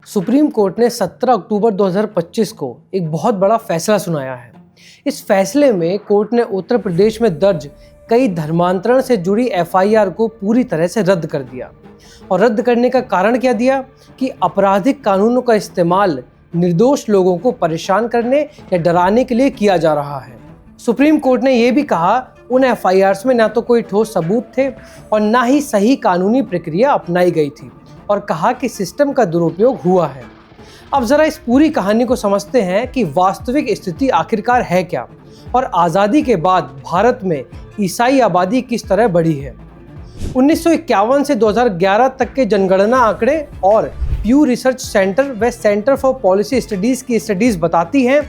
Supreme court ने 17 अक्टूबर 2025 को एक बहुत बड़ा फैसला सुनाया है। इस फैसले में कोर्ट ने उत्तर प्रदेश में दर्ज कई धर्मांतरण से जुड़ी एफआईआर को पूरी तरह से रद्द कर दिया। और रद्द करने का कारण क्या दिया कि आपराधिक कानूनों का इस्तेमाल निर्दोष लोगों को परेशान करने या डराने के लिए किया जा रहा है। सुप्रीम कोर्ट ने यह भी कहा उन एफआईआर्स में ना तो कोई ठोस सबूत थे और ना ही सही कानूनी प्रक्रिया अपनाई गई थी, और कहा कि सिस्टम का दुरुपयोग हुआ है। अब जरा इस पूरी कहानी को समझते हैं कि वास्तविक स्थिति आखिरकार है क्या और आज़ादी के बाद भारत में ईसाई आबादी किस तरह बढ़ी है। 1951 से 2011 तक के जनगणना आंकड़े और प्यू रिसर्च सेंटर व सेंटर फॉर पॉलिसी स्टडीज़ की स्टडीज़ बताती हैं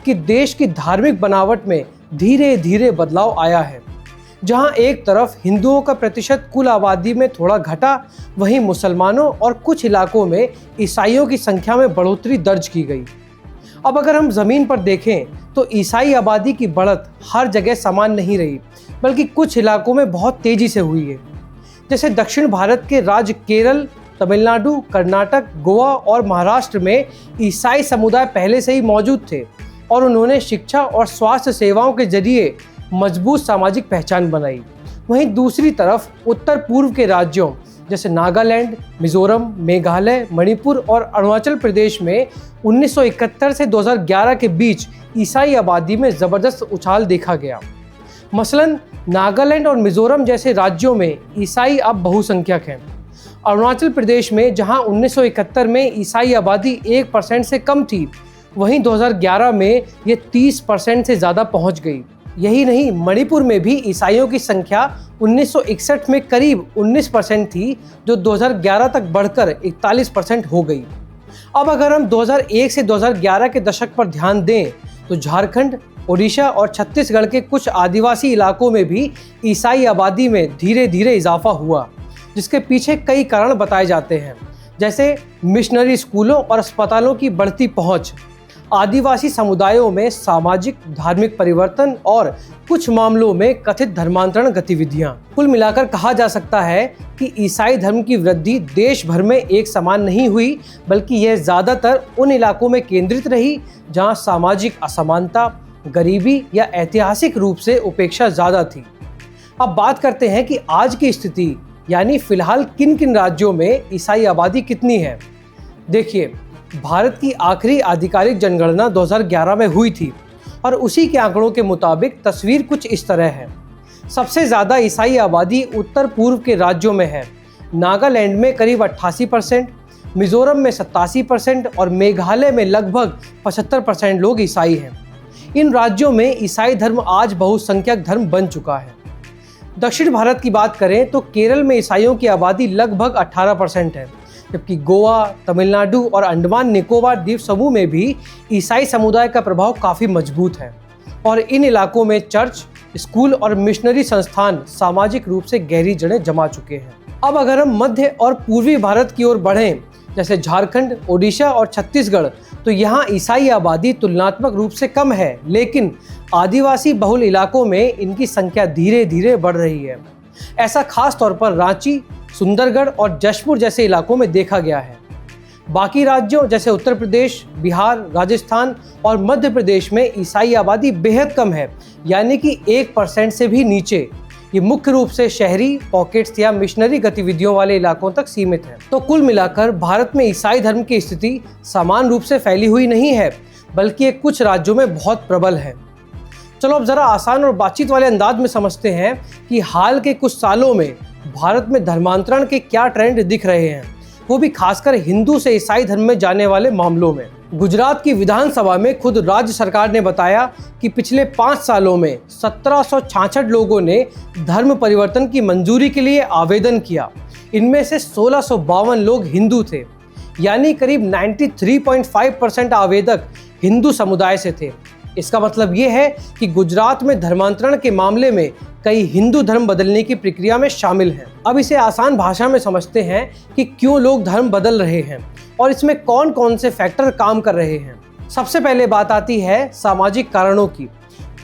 कि देश की धार्मिक बनावट में धीरे धीरे बदलाव आया है। जहां एक तरफ हिंदुओं का प्रतिशत कुल आबादी में थोड़ा घटा, वहीं मुसलमानों और कुछ इलाकों में ईसाइयों की संख्या में बढ़ोतरी दर्ज की गई। अब अगर हम ज़मीन पर देखें तो ईसाई आबादी की बढ़त हर जगह समान नहीं रही, बल्कि कुछ इलाकों में बहुत तेज़ी से हुई है। जैसे दक्षिण भारत के राज्य केरल, तमिलनाडु, कर्नाटक, गोवा और महाराष्ट्र में ईसाई समुदाय पहले से ही मौजूद थे और उन्होंने शिक्षा और स्वास्थ्य सेवाओं के जरिए मजबूत सामाजिक पहचान बनाई। वहीं दूसरी तरफ उत्तर पूर्व के राज्यों जैसे नागालैंड, मिजोरम, मेघालय, मणिपुर और अरुणाचल प्रदेश में 1971 से 2011 के बीच ईसाई आबादी में ज़बरदस्त उछाल देखा गया। मसलन नागालैंड और मिजोरम जैसे राज्यों में ईसाई अब बहुसंख्यक हैं। अरुणाचल प्रदेश में जहां 1971 में ईसाई आबादी 1% से कम थी, वहीं 2011 में ये 30% से ज़्यादा पहुंच गई। यही नहीं, मणिपुर में भी ईसाइयों की संख्या 1961 में करीब 19% थी, जो 2011 तक बढ़कर 41% हो गई। अब अगर हम 2001 से 2011 के दशक पर ध्यान दें तो झारखंड, ओडिशा और छत्तीसगढ़ के कुछ आदिवासी इलाकों में भी ईसाई आबादी में धीरे धीरे इजाफा हुआ, जिसके पीछे कई कारण बताए जाते हैं, जैसे मिशनरी स्कूलों और अस्पतालों की बढ़ती पहुंच, आदिवासी समुदायों में सामाजिक धार्मिक परिवर्तन और कुछ मामलों में कथित धर्मांतरण गतिविधियां। कुल मिलाकर कहा जा सकता है कि ईसाई धर्म की वृद्धि देश भर में एक समान नहीं हुई, बल्कि यह ज़्यादातर उन इलाकों में केंद्रित रही जहां सामाजिक असमानता, गरीबी या ऐतिहासिक रूप से उपेक्षा ज़्यादा थी। अब बात करते हैं कि आज की स्थिति, यानी फिलहाल किन किन राज्यों में ईसाई आबादी कितनी है। देखिए, भारत की आखिरी आधिकारिक जनगणना 2011 में हुई थी और उसी के आंकड़ों के मुताबिक तस्वीर कुछ इस तरह है। सबसे ज़्यादा ईसाई आबादी उत्तर पूर्व के राज्यों में है। नागालैंड में करीब 88%, मिजोरम में 87% और मेघालय में लगभग 75% लोग ईसाई हैं। इन राज्यों में ईसाई धर्म आज बहुसंख्यक धर्म बन चुका है। दक्षिण भारत की बात करें तो केरल में ईसाइयों की आबादी लगभग 18% है, जबकि गोवा, तमिलनाडु और अंडमान निकोबार द्वीप समूह में भी ईसाई समुदाय का प्रभाव काफ़ी मजबूत है और इन इलाकों में चर्च, स्कूल और मिशनरी संस्थान सामाजिक रूप से गहरी जड़ें जमा चुके हैं। अब अगर हम मध्य और पूर्वी भारत की ओर बढ़ें, जैसे झारखंड, ओडिशा और छत्तीसगढ़, तो यहाँ ईसाई आबादी तुलनात्मक रूप से कम है, लेकिन आदिवासी बहुल इलाकों में इनकी संख्या धीरे धीरे बढ़ रही है। ऐसा खास तौर पर रांची, सुंदरगढ़ और जशपुर जैसे इलाकों में देखा गया है। बाकी राज्यों जैसे उत्तर प्रदेश, बिहार, राजस्थान और मध्य प्रदेश में ईसाई आबादी बेहद कम है, यानी कि 1% से भी नीचे। ये मुख्य रूप से शहरी पॉकेट्स या मिशनरी गतिविधियों वाले इलाकों तक सीमित है। तो कुल मिलाकर भारत में ईसाई धर्म की स्थिति समान रूप से फैली हुई नहीं है, बल्कि ये कुछ राज्यों में बहुत प्रबल है। चलो अब जरा आसान और बातचीत वाले अंदाज में समझते हैं कि हाल के कुछ सालों में भारत में धर्मांतरण के क्या ट्रेंड दिख रहे हैं, वो भी खासकर हिंदू से ईसाई धर्म में जाने वाले मामलों में। गुजरात की विधानसभा में खुद राज्य सरकार ने बताया कि पिछले 5 सालों में 1766 लोगों ने धर्म परिवर्तन की मंजूरी के लिए आवेदन किया। इनमें से 1652 लोग हिंदू थे, यानी करीब 93.5% आवेदक हिंदू समुदाय से थे। इसका मतलब ये है कि गुजरात में धर्मांतरण के मामले में कई हिंदू धर्म बदलने की प्रक्रिया में शामिल हैं। अब इसे आसान भाषा में समझते हैं कि क्यों लोग धर्म बदल रहे हैं और इसमें कौन कौन से फैक्टर काम कर रहे हैं। सबसे पहले बात आती है सामाजिक कारणों की।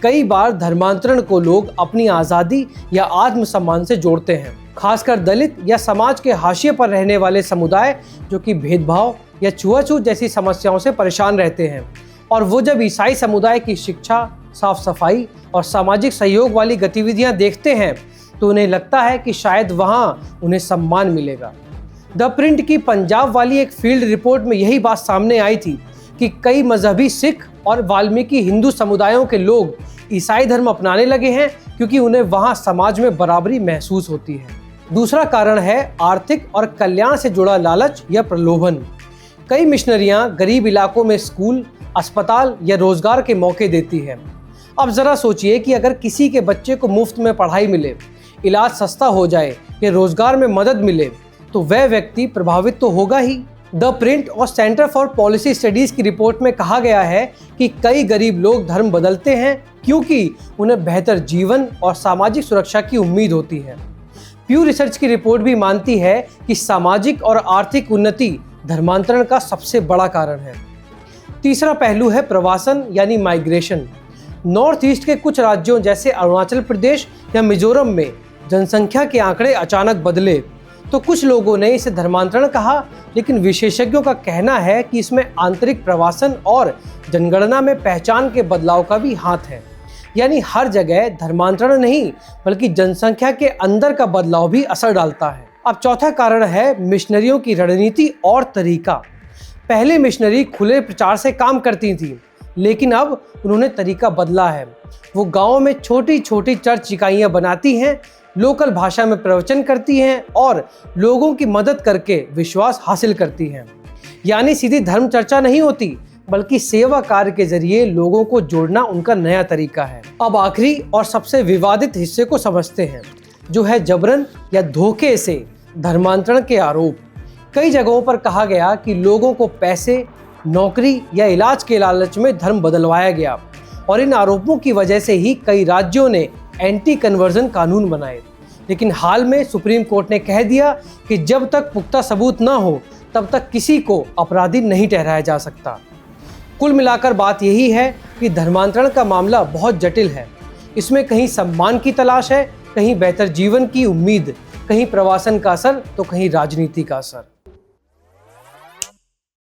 कई बार धर्मांतरण को लोग अपनी आज़ादी या आत्मसम्मान से जोड़ते हैं। खासकर दलित या समाज के हाशिए पर रहने वाले समुदाय जो कि भेदभाव, या छुआछूत जैसी समस्याओं से परेशान रहते हैं। और वो जब ईसाई समुदाय की शिक्षा, साफ सफाई और सामाजिक सहयोग वाली गतिविधियां देखते हैं तो उन्हें लगता है कि शायद वहाँ उन्हें सम्मान मिलेगा। द प्रिंट की पंजाब वाली एक फील्ड रिपोर्ट में यही बात सामने आई थी कि कई मजहबी सिख और वाल्मीकि हिंदू समुदायों के लोग ईसाई धर्म अपनाने लगे हैं क्योंकि उन्हें वहाँ समाज में बराबरी महसूस होती है। दूसरा कारण है आर्थिक और कल्याण से जुड़ा लालच या प्रलोभन। कई मिशनरियाँ गरीब इलाकों में स्कूल, अस्पताल या रोजगार के मौके देती है। अब जरा सोचिए कि अगर किसी के बच्चे को मुफ्त में पढ़ाई मिले, इलाज सस्ता हो जाए या रोजगार में मदद मिले तो वह व्यक्ति प्रभावित तो होगा ही। द प्रिंट और सेंटर फॉर पॉलिसी स्टडीज की रिपोर्ट में कहा गया है कि कई गरीब लोग धर्म बदलते हैं क्योंकि उन्हें बेहतर जीवन और सामाजिक सुरक्षा की उम्मीद होती है। प्यू रिसर्च की रिपोर्ट भी मानती है कि सामाजिक और आर्थिक उन्नति धर्मांतरण का सबसे बड़ा कारण है। तीसरा पहलू है प्रवासन यानी माइग्रेशन। नॉर्थ ईस्ट के कुछ राज्यों जैसे अरुणाचल प्रदेश या मिजोरम में जनसंख्या के आंकड़े अचानक बदले तो कुछ लोगों ने इसे धर्मांतरण कहा, लेकिन विशेषज्ञों का कहना है कि इसमें आंतरिक प्रवासन और जनगणना में पहचान के बदलाव का भी हाथ है। यानी हर जगह धर्मांतरण नहीं बल्कि जनसंख्या के अंदर का बदलाव भी असर डालता है। अब चौथा कारण है मिशनरियों की रणनीति और तरीका। पहले मिशनरी खुले प्रचार से काम करती थी, लेकिन अब उन्होंने तरीका बदला है। वो गाँव में छोटी छोटी चर्च इकाइयाँ बनाती हैं, लोकल भाषा में प्रवचन करती हैं और लोगों की मदद करके विश्वास हासिल करती हैं। यानी सीधी धर्म चर्चा नहीं होती बल्कि सेवा कार्य के जरिए लोगों को जोड़ना उनका नया तरीका है। अब आखिरी और सबसे विवादित हिस्से को समझते हैं, जो है जबरन या धोखे से धर्मांतरण के आरोप। कई जगहों पर कहा गया कि लोगों को पैसे, नौकरी या इलाज के लालच में धर्म बदलवाया गया और इन आरोपों की वजह से ही कई राज्यों ने एंटी कन्वर्जन कानून बनाए। लेकिन हाल में सुप्रीम कोर्ट ने कह दिया कि जब तक पुख्ता सबूत ना हो तब तक किसी को अपराधी नहीं ठहराया जा सकता। कुल मिलाकर बात यही है कि धर्मांतरण का मामला बहुत जटिल है। इसमें कहीं सम्मान की तलाश है, कहीं बेहतर जीवन की उम्मीद, कहीं प्रवासन का असर तो कहीं राजनीति का असर।